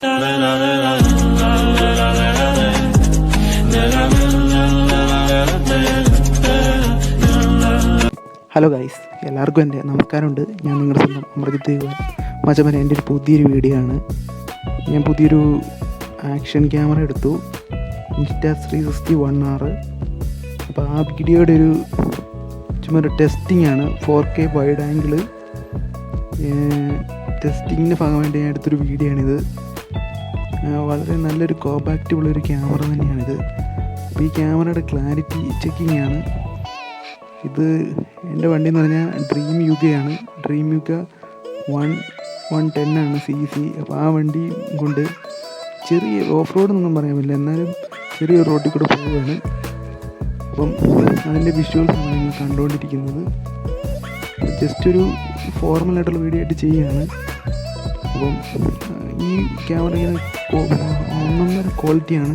Hello guys, എല്ലാവർക്കും എൻ്റെ നമസ്കാരമുണ്ട്. ഞാൻ നിങ്ങളുടെ സ്വന്തം അമൃജിത്ത് ദേവാൻ മച്ചമ്മൻ. എൻ്റെ ഒരു പുതിയൊരു വീഡിയോ ആണ്. ഞാൻ പുതിയൊരു ആക്ഷൻ ക്യാമറ എടുത്തു, Insta360 ONE R. അപ്പോൾ ആ വീഡിയോയുടെ ചുമ്മാ ഒരു ടെസ്റ്റിംഗ് ആണ്. 4K വൈഡ് ആംഗിൾ ടെസ്റ്റിങ്ങിൻ്റെ ഭാഗമായിട്ട് ഞാൻ എടുത്തൊരു വീഡിയോ ആണിത്. വളരെ നല്ലൊരു കോമ്പാക്റ്റുള്ളൊരു ക്യാമറ തന്നെയാണിത്. അപ്പോൾ ഈ ക്യാമറയുടെ ക്ലാരിറ്റി ചെക്കിംഗ് ആണ് ഇത്. എൻ്റെ വണ്ടി എന്ന് പറഞ്ഞാൽ ഡ്രീം യുഗയാണ്. ഡ്രീം യുഗ 110 ആണ് CC. അപ്പോൾ ആ വണ്ടി കൊണ്ട് ചെറിയ ഓഫ് റോഡെന്നൊന്നും പറയാൻ പറ്റില്ല, എന്നാലും ചെറിയൊരു റോഡിൽ കൂടെ പോവുകയാണ്. അപ്പം അതിൻ്റെ വിഷ്വൽസാണ് നിങ്ങൾ കണ്ടുകൊണ്ടിരിക്കുന്നത്. ജസ്റ്റ് ഒരു ഫോർമലായിട്ടുള്ള വീഡിയോ ആയിട്ട് ചെയ്യുകയാണ്. അപ്പം ഈ ക്യാമറ ഇങ്ങനെ ഒന്നൊന്നര ക്വാളിറ്റിയാണ്.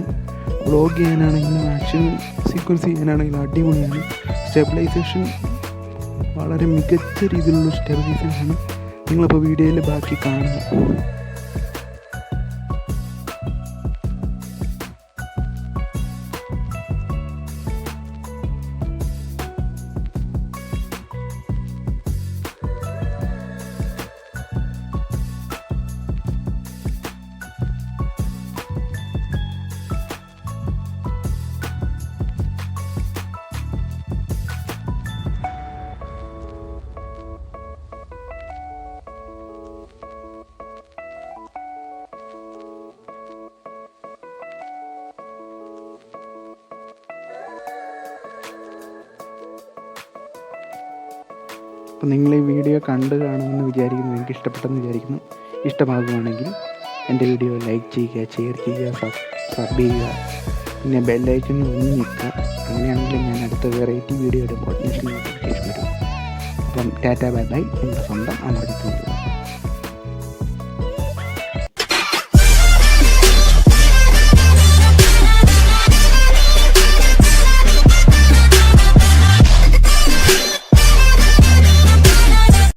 വ്ളോഗ് ചെയ്യാനാണെങ്കിലും ആക്ഷൻ സീക്വൻസ് ചെയ്യാനാണെങ്കിലും അടിപൊളിയാണ്. സ്റ്റെബിലൈസേഷൻ വളരെ മികച്ച രീതിയിലുള്ള സ്റ്റെബിലൈസേഷനാണ്. നിങ്ങളിപ്പോൾ വീഡിയോയിൽ ബാക്കി കാണുക. അപ്പോൾ നിങ്ങൾ ഈ വീഡിയോ കണ്ടു കാണുമെന്ന് വിചാരിക്കുന്നു. എനിക്ക് ഇഷ്ടപ്പെട്ടെന്ന് വിചാരിക്കുന്നു. ഇഷ്ടമാകുകയാണെങ്കിൽ എൻ്റെ വീഡിയോ ലൈക്ക് ചെയ്യുക, ഷെയർ ചെയ്യുക, സബ് ചെയ്യുക, പിന്നെ ബെല്ലൈക്കൺ ഒന്ന് നിൽക്കുക. അങ്ങനെയാണെങ്കിൽ ഞാൻ അടുത്ത വെറൈറ്റി വീഡിയോ ഇടുമ്പോൾ നോട്ടിഫിക്കേഷൻ വരും. അപ്പം ടാറ്റ ബൈ ബൈ. നിങ്ങളുടെ സ്വന്തം അമൃജിത്ത്.